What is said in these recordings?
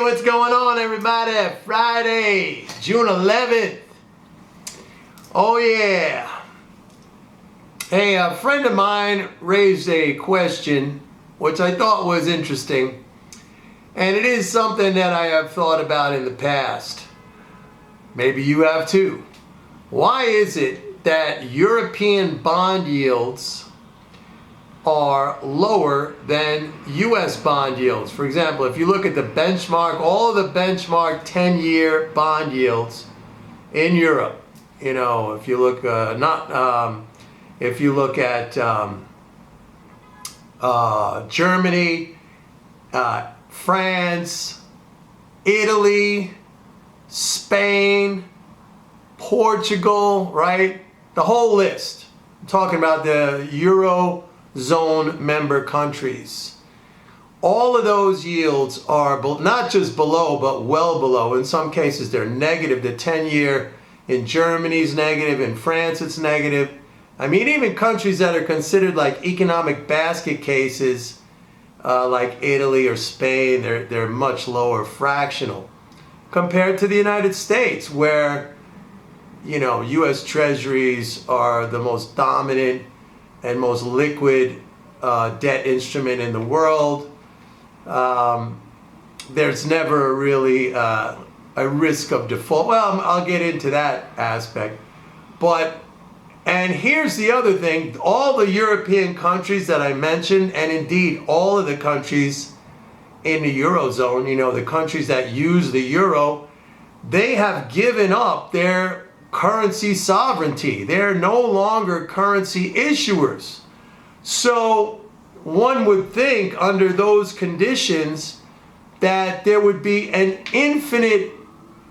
what's going on, everybody? Friday, June 11th. Oh, yeah. Hey, a friend of mine raised a question, which I thought was interesting. And it is something that I have thought about in the past. Maybe you have too. Why is it that European bond yields are lower than U.S. bond yields? For example, if you look at the benchmark, all of the benchmark 10-year bond yields in Europe, you know, if you look if you look at Germany, France, Italy, Spain, Portugal, right? The whole list. I'm talking about the Eurozone member countries. All of those yields are not just below, but well below. In some cases, they're negative. The 10-year in Germany is negative. In France, it's negative. I mean, even countries that are considered like economic basket cases, like Italy or Spain, they're much lower fractional compared to the United States, where, you know, U.S. Treasuries are the most dominant and most liquid debt instrument in the world. There's never really a risk of default. Well, I'll get into that aspect. And here's the other thing. All the European countries that I mentioned, and indeed all of the countries in the Eurozone, you know, the countries that use the euro, they have given up their currency sovereignty. They're no longer currency issuers. So one would think under those conditions that there would be an infinite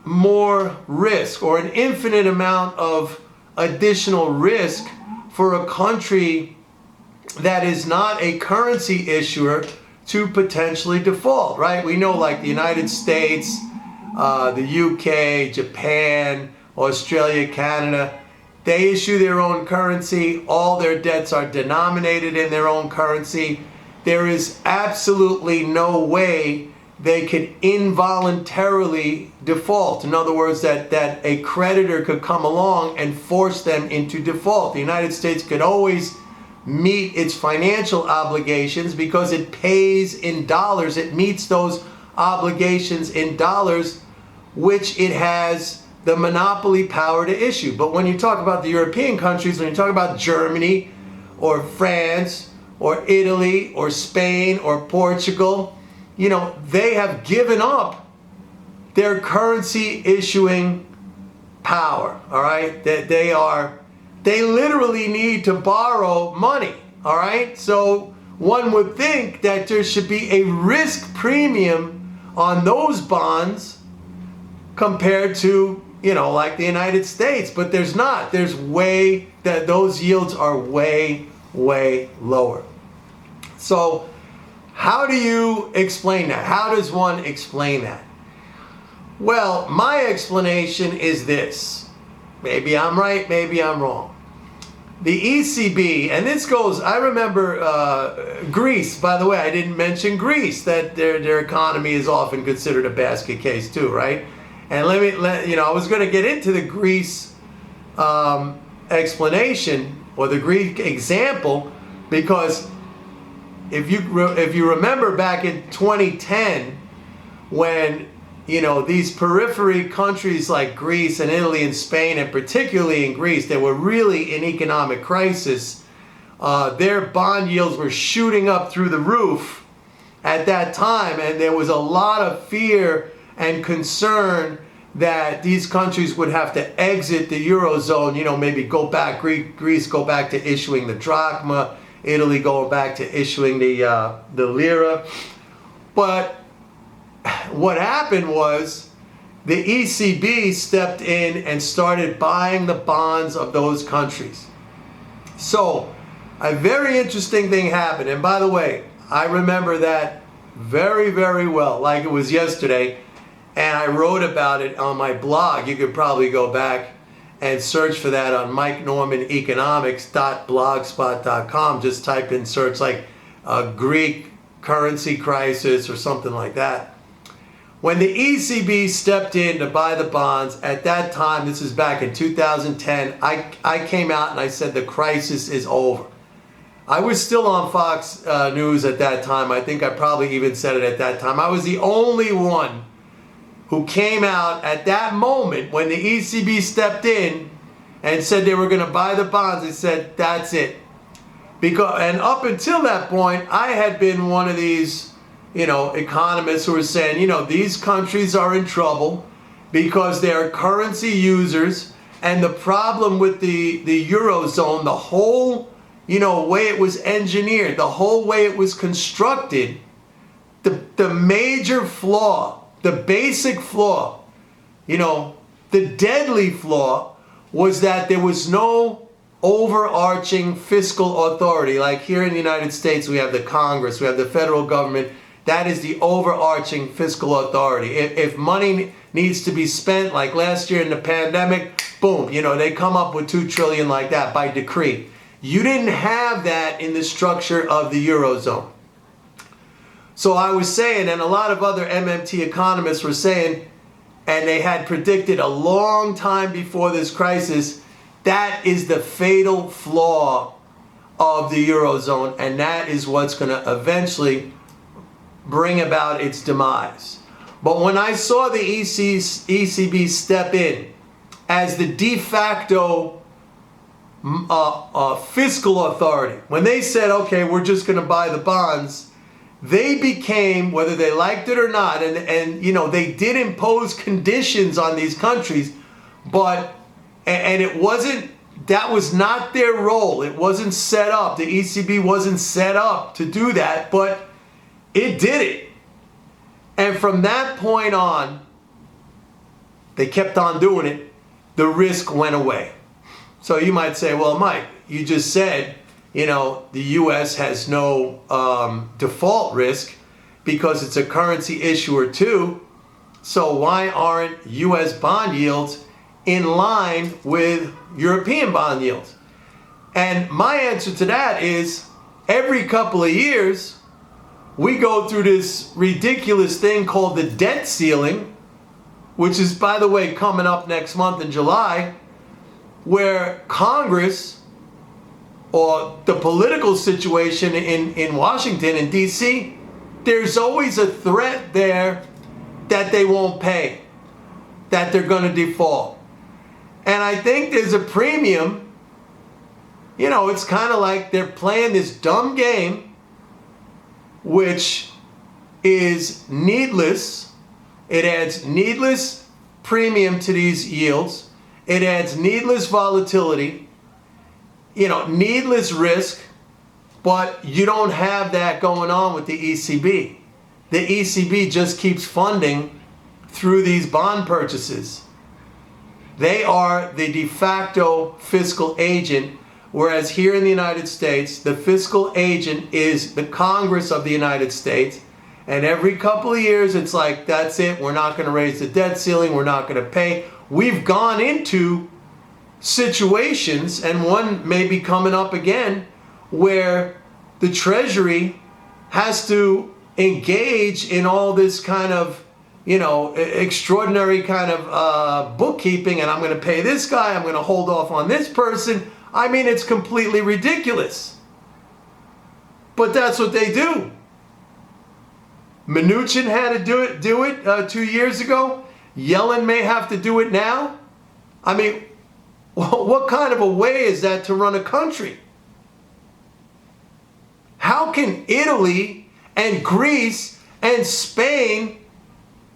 more risk, or an infinite amount of additional risk for a country that is not a currency issuer to potentially default, right? We know, like the United States, the UK, Japan, Australia, Canada, they issue their own currency. All their debts are denominated in their own currency. There is absolutely no way they could involuntarily default. In other words, that a creditor could come along and force them into default. The United States could always meet its financial obligations because it pays in dollars. It meets those obligations in dollars, which it has the monopoly power to issue. But when you talk about the European countries, when you talk about Germany or France or Italy or Spain or Portugal, you know, they have given up their currency issuing power, all right? They literally need to borrow money, all right? So one would think that there should be a risk premium on those bonds compared to, you know, like the United States, but there's not. Those yields are way, way lower. So how do you explain that? How does one explain that? Well, my explanation is this. Maybe I'm right, maybe I'm wrong. The ECB, and this goes, I remember Greece, by the way, I didn't mention Greece, that their economy is often considered a basket case too, right? And I was going to get into the Greece explanation, or the Greek example, because if you remember back in 2010, when, you know, these periphery countries like Greece and Italy and Spain, and particularly in Greece, they were really in economic crisis. Their bond yields were shooting up through the roof at that time, and there was a lot of fear and concern that these countries would have to exit the Eurozone, you know, maybe go back, Greece go back to issuing the drachma, Italy going back to issuing the lira. But what happened was the ECB stepped in and started buying the bonds of those countries. So a very interesting thing happened. And by the way, I remember that very, very well, like it was yesterday. And I wrote about it on my blog. You could probably go back and search for that on MikeNormanEconomics.blogspot.com. Just type in search like Greek currency crisis or something like that. When the ECB stepped in to buy the bonds, at that time, this is back in 2010, I came out and I said the crisis is over. I was still on Fox News at that time. I think I probably even said it at that time. I was the only one who came out at that moment when the ECB stepped in and said they were going to buy the bonds. They said, that's it. And up until that point, I had been one of these economists who were saying, these countries are in trouble because they are currency users, and the problem with the Eurozone, the whole, way it was engineered, the whole way it was constructed, the major flaw, the basic flaw, the deadly flaw was that there was no overarching fiscal authority. Like here in the United States, we have the Congress, we have the federal government. That is the overarching fiscal authority. If money needs to be spent, like last year in the pandemic, boom, they come up with $2 trillion like that by decree. You didn't have that in the structure of the Eurozone. So I was saying, and a lot of other MMT economists were saying, and they had predicted a long time before this crisis, that is the fatal flaw of the Eurozone, and that is what's going to eventually bring about its demise. But when I saw the ECB step in as the de facto fiscal authority, when they said, okay, we're just going to buy the bonds, they became, whether they liked it or not, and they did impose conditions on these countries, and it wasn't, that was not their role. It wasn't set up. The ECB wasn't set up to do that, but it did it. And from that point on, they kept on doing it. The risk went away. So you might say, well, Mike, you just said, the U.S. has no default risk because it's a currency issuer too. So why aren't U.S. bond yields in line with European bond yields? And my answer to that is every couple of years, we go through this ridiculous thing called the debt ceiling, which is, by the way, coming up next month in July, where Congress or the political situation in Washington and D.C., there's always a threat there that they won't pay, that they're going to default. And I think there's a premium. It's kind of like they're playing this dumb game, which is needless. It adds needless premium to these yields. It adds needless volatility, needless risk, but you don't have that going on with the ECB. The ECB just keeps funding through these bond purchases. They are the de facto fiscal agent, whereas here in the United States, the fiscal agent is the Congress of the United States. And every couple of years, it's like, that's it. We're not going to raise the debt ceiling. We're not going to pay. We've gone into situations, and one may be coming up again, where the Treasury has to engage in all this kind of, extraordinary kind of bookkeeping, and I'm going to pay this guy, I'm going to hold off on this person. I mean, it's completely ridiculous. But that's what they do. Mnuchin had to do it 2 years ago. Yellen may have to do it now. I mean, what kind of a way is that to run a country? How can Italy and Greece and Spain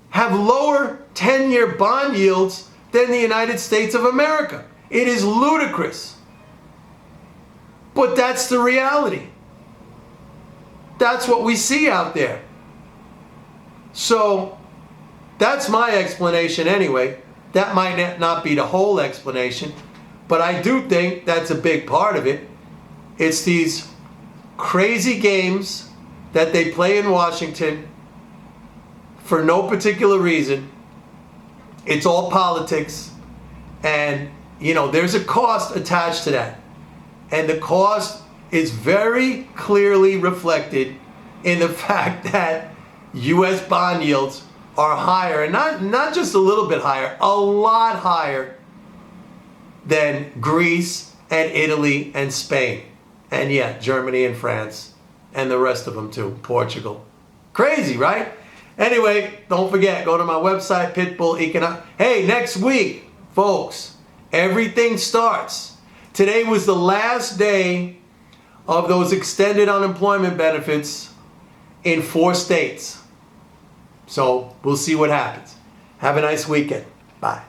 have lower 10-year bond yields than the United States of America? It is ludicrous. But that's the reality. That's what we see out there. So that's my explanation anyway. That might not be the whole explanation, but I do think that's a big part of it. It's these crazy games that they play in Washington for no particular reason. It's all politics, and there's a cost attached to that. And the cost is very clearly reflected in the fact that U.S. bond yields are higher, and not just a little bit higher, a lot higher than Greece and Italy and Spain. And yeah, Germany and France and the rest of them too, Portugal. Crazy, right? Anyway, don't forget, go to my website, Pitbull Economic. Hey, next week, folks, everything starts. Today was the last day of those extended unemployment benefits in 4 states. So we'll see what happens. Have a nice weekend. Bye.